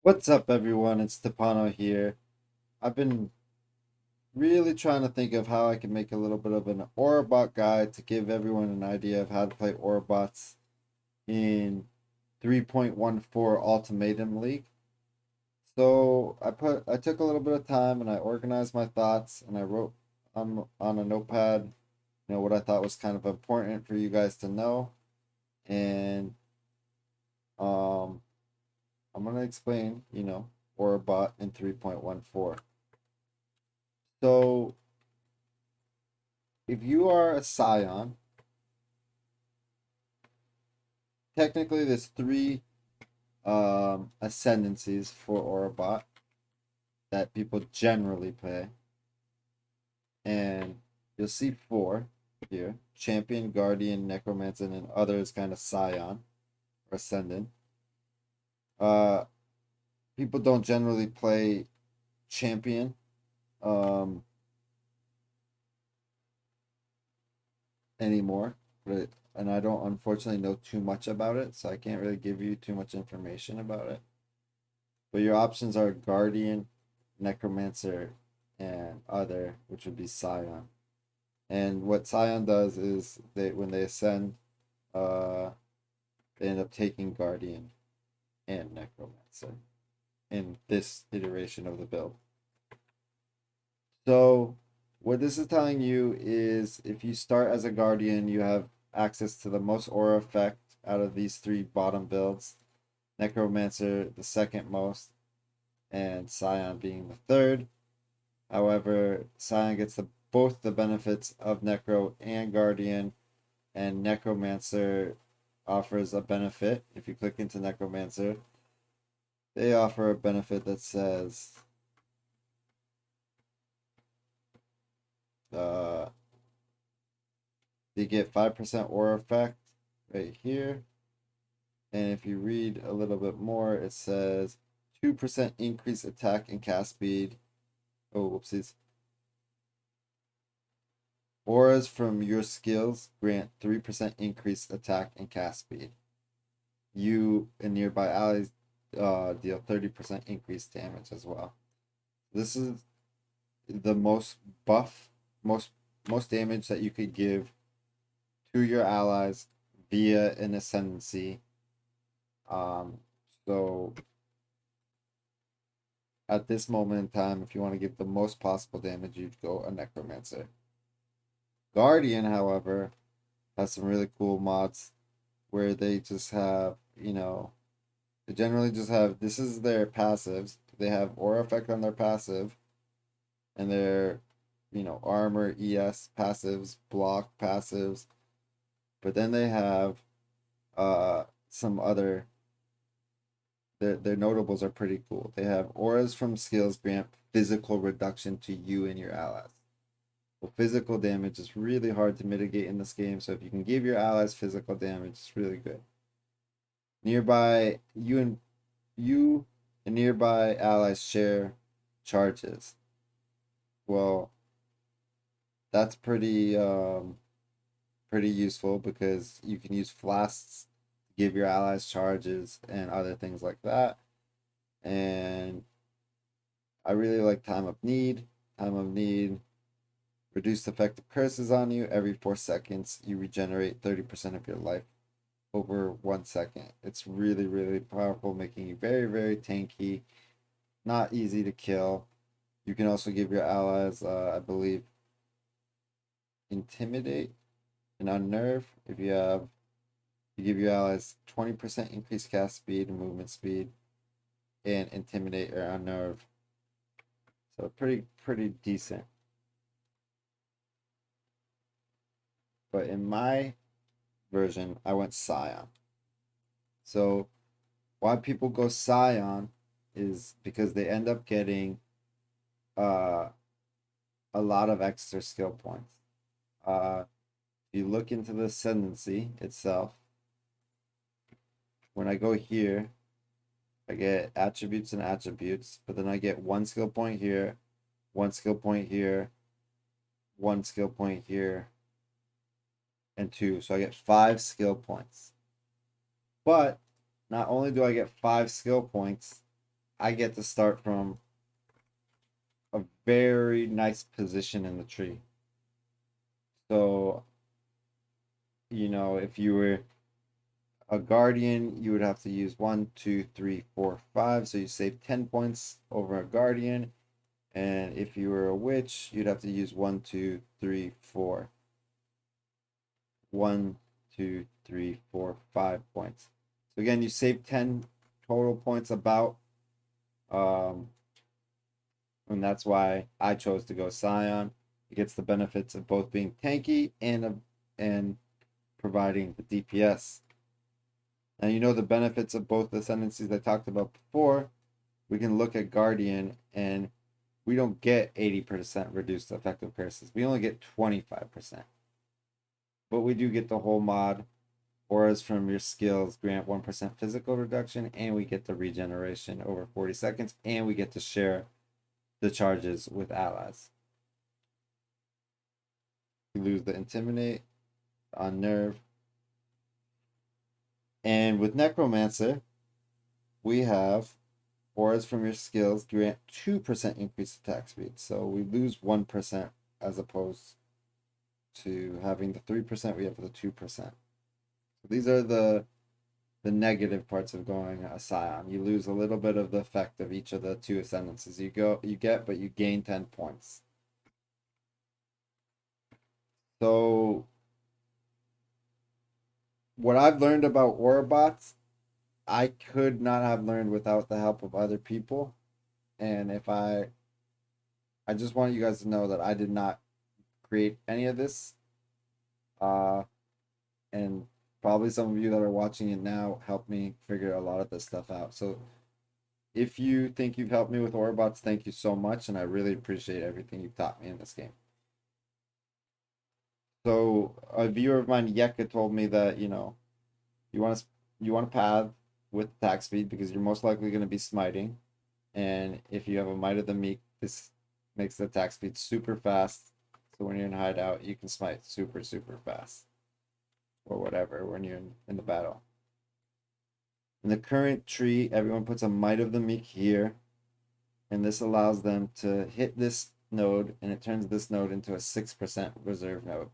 What's up, everyone? It's Stepano here. I've been really trying to think of how I can make a little bit of an Orabot guide to give everyone an idea of how to play Orabots in 3.14 Ultimatum League. So I took a little bit of time and I organized my thoughts and I wrote on a notepad, what I thought was kind of important for you guys to know. And um I'm gonna explain, Orabot in 3.14. So if you are a Scion, technically there's three ascendancies for Orabot that people generally play. And you'll see four here. Champion, Guardian, Necromancer, and others kind of Scion or Ascendant. Uh People don't generally play Champion. Um Anymore. And I don't unfortunately know too much about it, so I can't really give you too much information about it. But your options are Guardian, Necromancer, and other, which would be Scion. And what Scion does is when they ascend, uh, they end up taking Guardian and Necromancer in this iteration of the build. So what this is telling you is if you start as a Guardian, you have access to the most aura effect out of these three bottom builds. Necromancer the second most, and Scion being the third. However, Scion gets both the benefits of Necro and Guardian, and Necromancer offers a benefit. If you click into Necromancer, they offer a benefit that says uh, they get 5% aura effect right here. And if you read a little bit more, it says 2% increase attack and cast speed. Oh, whoopsies. Auras from your skills grant 3% increased attack and cast speed. You and nearby allies deal 30% increased damage as well. This is the most buff, most most damage that you could give to your allies via an ascendancy. Um, so at this moment in time, if you want to give the most possible damage, you'd go a Necromancer. Guardian, however, has some really cool mods where they just have, they generally just have this is their passives. They have aura effect on their passive and their, armor, ES passives, block passives. But then they have some other their notables are pretty cool. They have auras from skills grant physical reduction to you and your allies. Well, physical damage is really hard to mitigate in this game, so if you can give your allies physical damage, it's really good. Nearby, you and nearby allies share charges. Well, that's pretty useful because you can use flasks to give your allies charges and other things like that. And I really like Time of Need. Time of Need reduced effective curses on you every 4 seconds. You regenerate 30% of your life over 1 second. It's really, really powerful, making you very, very tanky, not easy to kill. You can also give your allies, I believe, Intimidate and Unnerve. You give your allies 20% increased cast speed and movement speed, and Intimidate or Unnerve. So pretty decent. But in my version, I went Scion. So why people go Scion is because they end up getting uh, a lot of extra skill points. If you look into the Ascendancy itself, when I go here, I get attributes and attributes, but then I get one skill point here, one skill point here, one skill point here, and two. So I get 5 skill points. But not only do I get 5 skill points, I get to start from a very nice position in the tree. So, you know, if you were a guardian, you would have to use 1, 2, 3, 4, 5. So you save 10 points over a guardian. And if you were a witch, you'd have to use 1, 2, 3, 4. 1, 2, 3, 4, 5 points. So again, you save 10 total points about. And that's why I chose to go Scion. It gets the benefits of both being tanky and providing the DPS. Now you know the benefits of both ascendancies I talked about before. We can look at Guardian and we don't get 80% reduced effective curses. We only get 25%. But we do get the whole mod. Auras from your skills grant 1% physical reduction, and we get the regeneration over 40 seconds, and we get to share the charges with allies. You lose the Intimidate, Unnerve. And with Necromancer, we have auras from your skills grant 2% increased attack speed. So we lose 1% as opposed to having the 3%, we have the 2%. So these are the negative parts of going a Scion. You lose a little bit of the effect of each of the two ascendancies you get, but you gain 10 points. So what I've learned about aura bots, I could not have learned without the help of other people. And if I just want you guys to know that I did not create any of this. And probably some of you that are watching it now helped me figure a lot of this stuff out. So if you think you've helped me with aura bots, thank you so much, and I really appreciate everything you've taught me in this game. So a viewer of mine, Yeka, told me that you want to path with attack speed because you're most likely going to be smiting, and if you have a mite of the meek, this makes the attack speed super fast. So when you're in hideout, you can smite super fast, or whatever when you're in the battle. In the current tree, everyone puts a mite of the meek here, and this allows them to hit this node, and it turns this node into a 6% reserve node.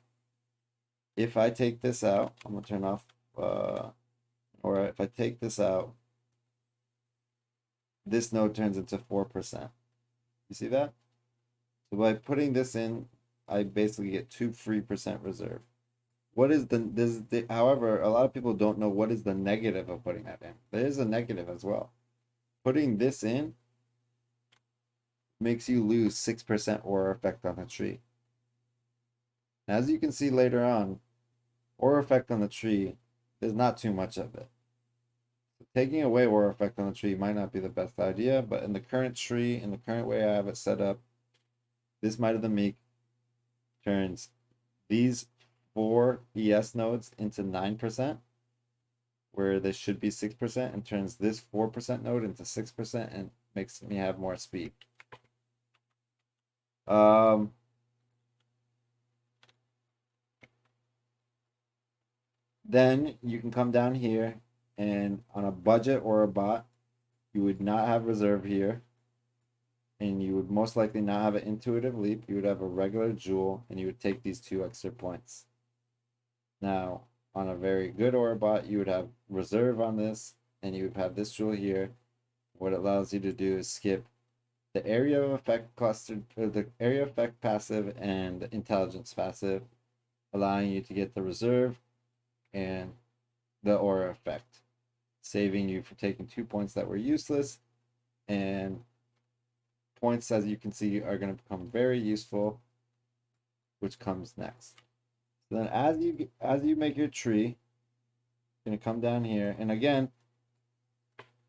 If I take this out, I'm going to turn off, or if I take this out, this node turns into 4%. You see that? So by putting this in, I basically get 2 free percent reserve. What is however, a lot of people don't know what is the negative of putting that in. There is a negative as well. Putting this in makes you lose 6% aura effect on the tree. As you can see later on, aura effect on the tree, there's not too much of it. Taking away aura effect on the tree might not be the best idea, but in the current tree, in the current way I have it set up, this Mite of the Meek turns these 4 ES nodes into 9%, where they should be 6%, and turns this 4% node into 6% and makes me have more speed. Then you can come down here, and on a budget or a bot, you would not have reserve here, and you would most likely not have an intuitive leap. You would have a regular jewel, and you would take these 2 extra points. Now, on a very good aura bot, you would have reserve on this, and you would have this jewel here. What it allows you to do is skip the area of effect cluster, or the area effect passive and the intelligence passive, allowing you to get the reserve and the aura effect, saving you for taking 2 points that were useless, and points, as you can see, are going to become very useful, which comes next. So then as you make your tree, you're going to come down here, and again,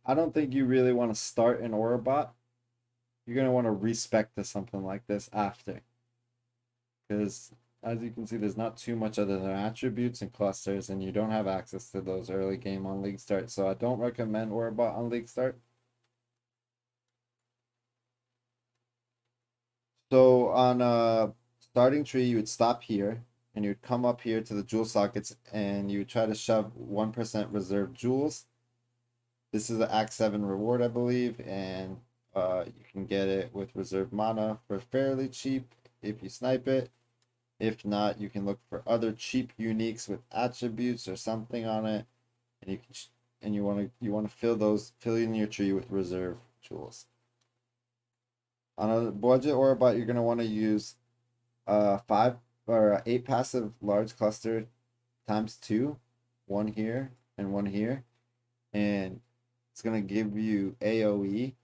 I don't think you really want to start an aura bot. You're going to want to respec to something like this after, because as you can see, there's not too much other than attributes and clusters, and you don't have access to those early game on League Start, so I don't recommend aura bot on League Start. So on a starting tree, you would stop here, and you would come up here to the jewel sockets, and you would try to shove 1% reserve jewels This is an Act 7 reward, I believe, and you can get it with reserve mana for fairly cheap if you snipe it. If not, you can look for other cheap uniques with attributes or something on it, and you want to fill in your tree with reserve jewels. On a budget or bot, you're gonna want to use 8 passive large cluster times 2, one here and one here, and it's gonna give you AoE,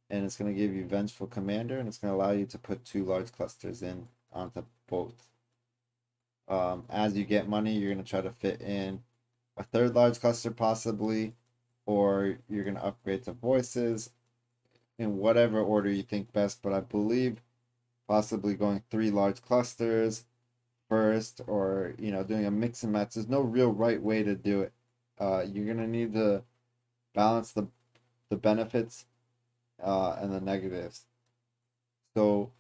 and it's gonna give you Vengeful Commander, and it's gonna allow you to put 2 large clusters in onto both. As you get money, you're gonna try to fit in a third large cluster possibly, or you're gonna upgrade to voices in whatever order you think best. But I believe possibly going 3 large clusters first, or doing a mix and match. There's no real right way to do it. You're gonna need to balance the benefits and the negatives. So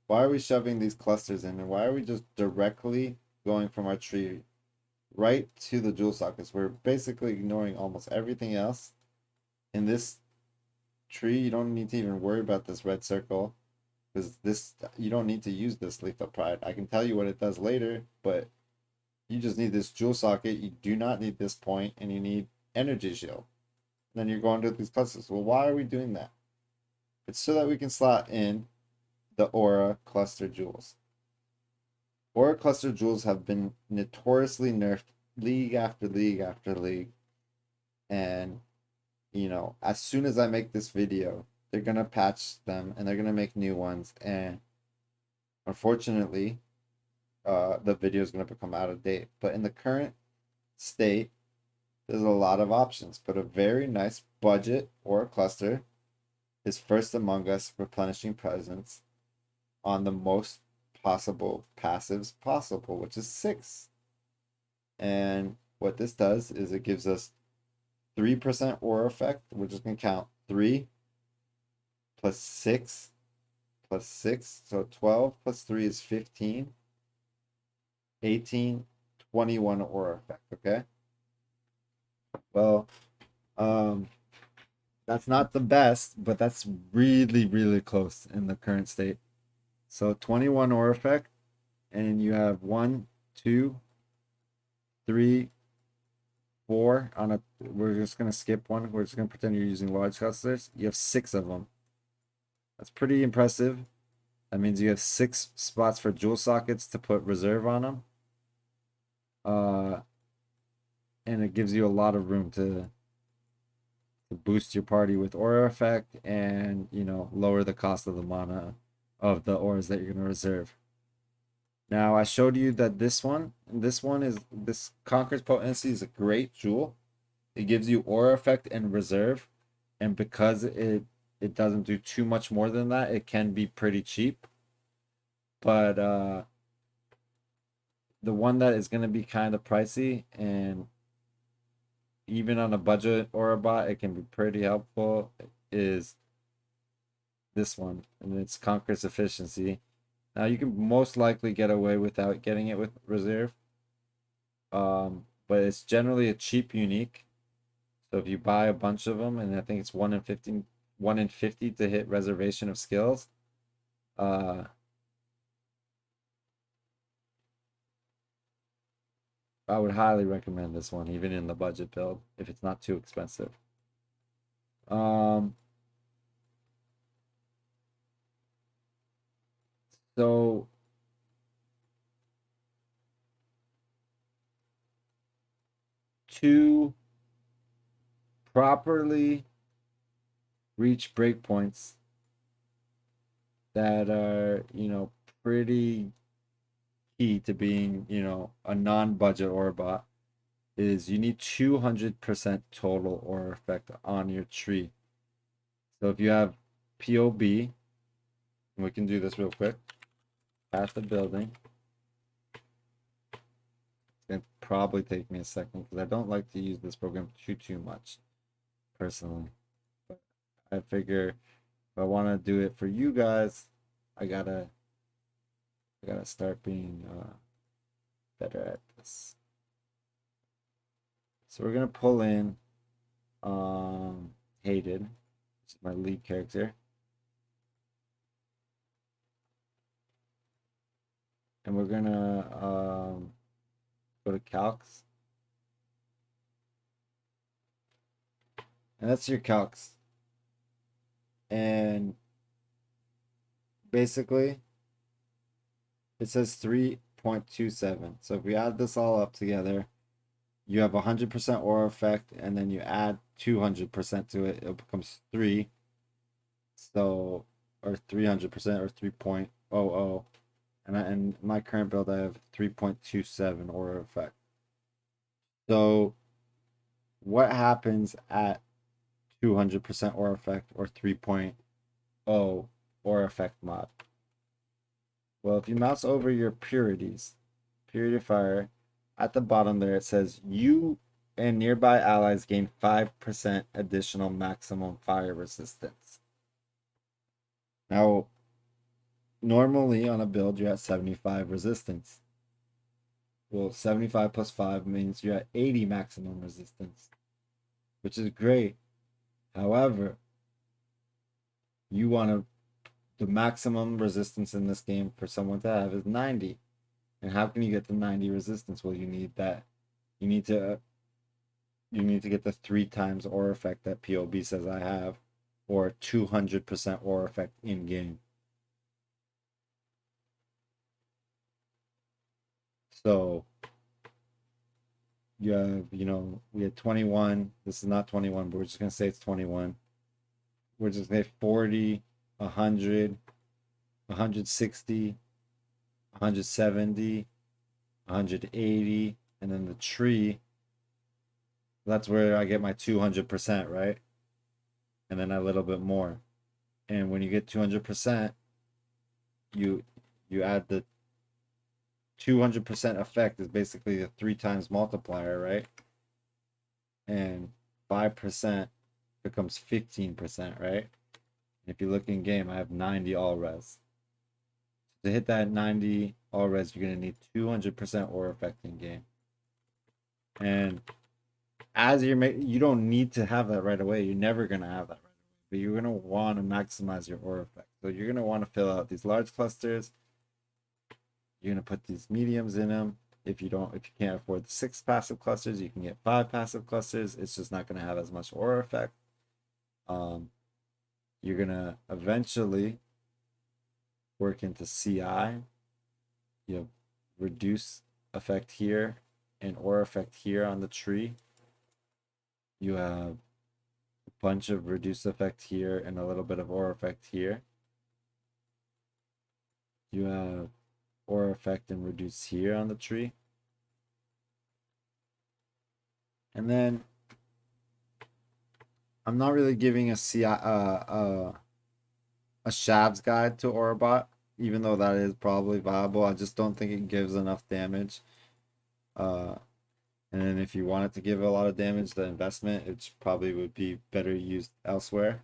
why are we shoving these clusters in, and why are we just directly going from our tree right to the jewel sockets? We're basically ignoring almost everything else. In this tree, you don't need to even worry about this red circle, because you don't need to use this Lethal Pride. I can tell you what it does later, but you just need this jewel socket. You do not need this point, and you need energy shield. Then you're going to these clusters. Well, why are we doing that? It's so that we can slot in the aura cluster jewels. Aura cluster jewels have been notoriously nerfed league after league after league. And, as soon as I make this video, they're going to patch them and they're going to make new ones. And unfortunately, the video is going to become out of date. But in the current state, there's a lot of options. But a very nice budget aura cluster is first among us, replenishing presence on the most possible passives possible, which is 6. And what this does is it gives us 3% aura effect. We're just going to count 3 plus 6 plus 6. So 12 plus 3 is 15. 18, 21 aura effect, okay? Well, that's not the best, but that's really, really close in the current state. So 21 aura effect, and you have 1, 2, 3, 4 on a. We're just gonna skip one. We're just gonna pretend you're using large clusters. You have 6 of them. That's pretty impressive. That means you have 6 spots for jewel sockets to put reserve on them. And it gives you a lot of room to boost your party with aura effect, and lower the cost of the mana of the auras that you're gonna reserve. Now I showed you that this Conqueror's Potency is a great jewel. It gives you aura effect and reserve, and because it doesn't do too much more than that, it can be pretty cheap. But the one that is going to be kind of pricey, and even on a budget aura bot, it can be pretty helpful, is this one, and it's Conqueror's Efficiency. Now you can most likely get away without getting it with reserve. But it's generally a cheap unique. So if you buy a bunch of them, and I think it's 1 in 50 to hit reservation of skills, I would highly recommend this one, even in the budget build, if it's not too expensive. So to properly reach breakpoints that are, pretty key to being, a non-budget aura bot, is you need 200% total aura effect on your tree. So if you have POB, and we can do this real quick, at the building. It's gonna probably take me a second because I don't like to use this program too much, personally. But I figure if I want to do it for you guys, I gotta start being better at this. So we're gonna pull in Hated, which is my lead character. And we're gonna go to calcs. And that's your calcs. And basically, it says 3.27. So if we add this all up together, you have 100% aura effect, and then you add 200% to it, it becomes 3. So, or 300% or 3.00. And in my current build, I have 3.27 aura effect. So, what happens at 200% aura effect or 3.0 aura effect mod? Well, if you mouse over your purities, purifier, at the bottom there it says you and nearby allies gain 5% additional maximum fire resistance. Now, normally on a build you're at 75 resistance. Well, 75 plus 5 means you're at 80 maximum resistance, which is great. However, you want to the maximum resistance in this game for someone to have is 90. And how can you get the 90 resistance? Well, you need that. You need to get the 3 times aura effect that POB says I have, or 200% aura effect in game. So you have, we had 21. This is not 21, but we're just gonna say it's 21. We're just gonna say 40, 100, 160, 170, 180, and then the tree. That's where I get my 200%, right? And then a little bit more. And when you get 200%, you add the 200% effect is basically the 3 times multiplier, right? And 5% becomes 15%, right? If you look in game, I have 90 all res. To hit that 90 all res, you're going to need 200% aura effect in game. And as you don't need to have that right away. You're never going to have that right away. But you're going to want to maximize your aura effect. So you're going to want to fill out these large clusters. You're going to put these mediums in them. If you can't afford the 6 passive clusters, you can get 5 passive clusters. It's just not going to have as much aura effect. You're going to eventually work into CI. You have reduce effect here and aura effect here on the tree. You have a bunch of reduce effect here and a little bit of aura effect here. You have aura effect and reduce here on the tree. And then I'm not really giving a Shav's guide to Orabot, even though that is probably viable. I just don't think it gives enough damage. And then if you wanted to give a lot of damage, the investment, it probably would be better used elsewhere.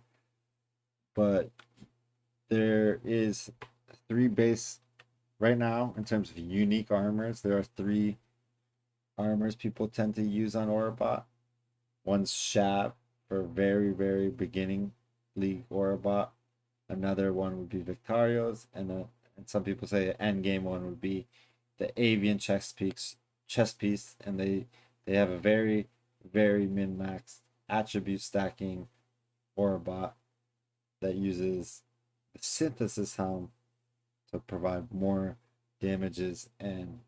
But there is 3 base right now in terms of unique armors. There are 3 armors people tend to use on Orabot. One's Shav for very, very beginning league Orabot. Another one would be Victario's, and some people say an end game one would be the Avian chess piece, and they have a very, very min-maxed attribute stacking Orabot that uses the synthesis helm to provide more damages and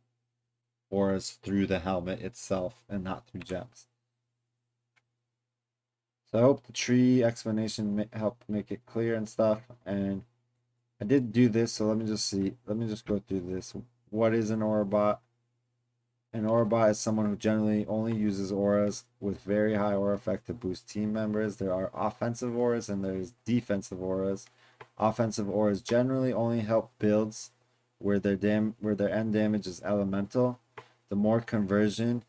auras through the helmet itself and not through gems. So I hope the tree explanation helped make it clear and stuff. And I did do this, so let me just go through this. What is an Orabot? An Orabot is someone who generally only uses auras with very high aura effect to boost team members. There are offensive auras and there's defensive auras. Offensive auras generally only help builds where their end damage is elemental. The more conversion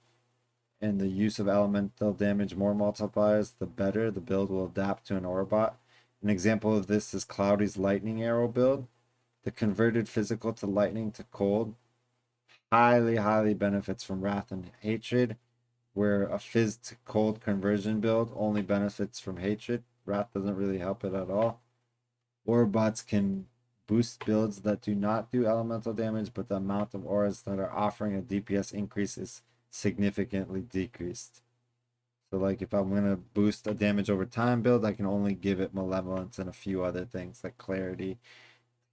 and the use of elemental damage more multipliers, the better the build will adapt to an Orabot. An example of this is Cloudy's lightning arrow build. The converted physical to lightning to cold highly benefits from wrath and hatred, where a fizz to cold conversion build only benefits from hatred. Wrath doesn't really help it at all. Aura bots can boost builds that do not do elemental damage, but the amount of auras that are offering a DPS increase is significantly decreased. So like if I'm gonna boost a damage over time build, I can only give it malevolence and a few other things like clarity,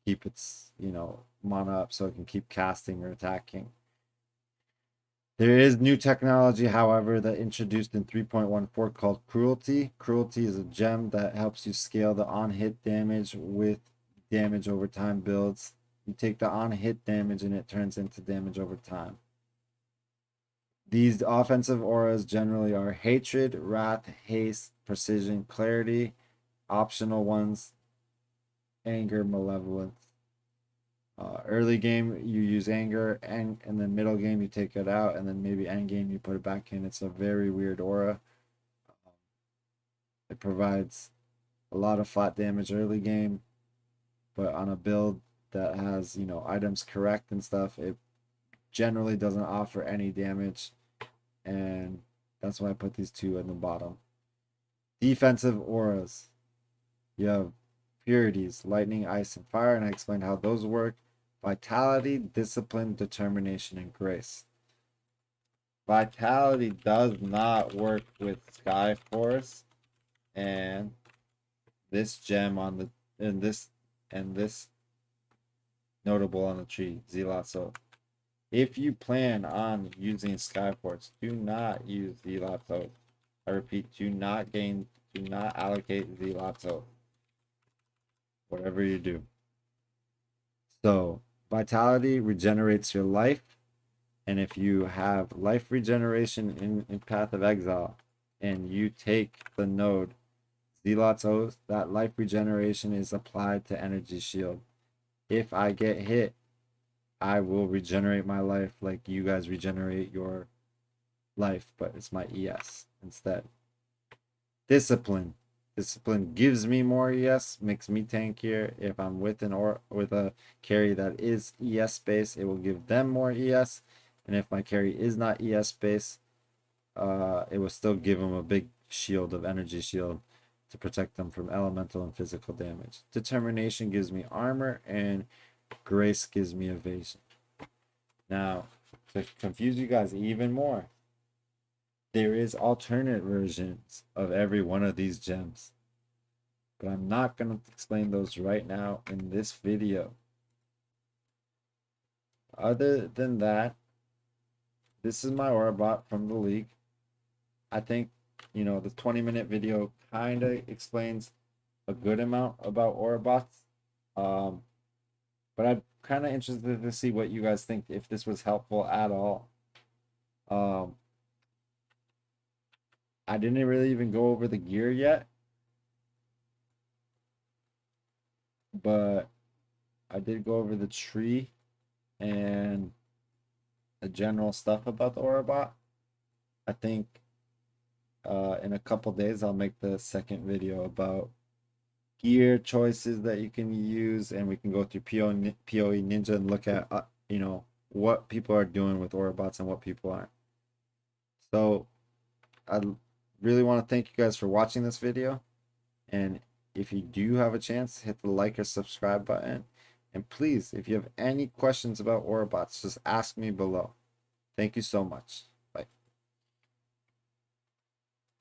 keep its, mana up so it can keep casting or attacking. There is new technology, however, that introduced in 3.14 called Cruelty. Cruelty is a gem that helps you scale the on-hit damage with damage over time builds. You take the on-hit damage and it turns into damage over time. These offensive auras generally are Hatred, Wrath, Haste, Precision, Clarity. Optional ones, Anger, Malevolence. Early game you use anger, and then middle game you take it out, and then maybe end game you put it back in. It's a very weird aura. It provides a lot of flat damage early game, but on a build that has items correct and stuff, it generally doesn't offer any damage, and that's why I put these two in the bottom. Defensive auras. You have purities, lightning, ice, and fire, and I explained how those work. Vitality, discipline, determination, and grace. Vitality does not work with Sky Force, and this gem on the and this notable on the tree, Zealot. So if you plan on using Sky Force, do not use Zealot. So I repeat, do not allocate Zealot. So whatever you do. So Vitality regenerates your life. And if you have life regeneration in Path of Exile and you take the node Zealot's Oath, that life regeneration is applied to Energy Shield. If I get hit, I will regenerate my life like you guys regenerate your life, but it's my ES instead. Discipline. Discipline gives me more ES, makes me tankier. If I'm with a carry that is ES based, it will give them more ES. And if my carry is not ES based, it will still give them a big shield of energy shield to protect them from elemental and physical damage. Determination gives me armor, and grace gives me evasion. Now, to confuse you guys even more, there is alternate versions of every one of these gems, but I'm not going to explain those right now in this video. Other than that, this is my aura bot from the league. I think, the 20-minute video kind of explains a good amount about aura bots. But I'm kind of interested to see what you guys think, if this was helpful at all. I didn't really even go over the gear yet, but I did go over the tree and the general stuff about the aura bot. I think in a couple days I'll make the second video about gear choices that you can use, and we can go through PoE Ninja and look at what people are doing with aura bots and what people aren't. So I really want to thank you guys for watching this video, and if you do have a chance, hit the like or subscribe button, and please, if you have any questions about aura bots, just ask me below. Thank you so much.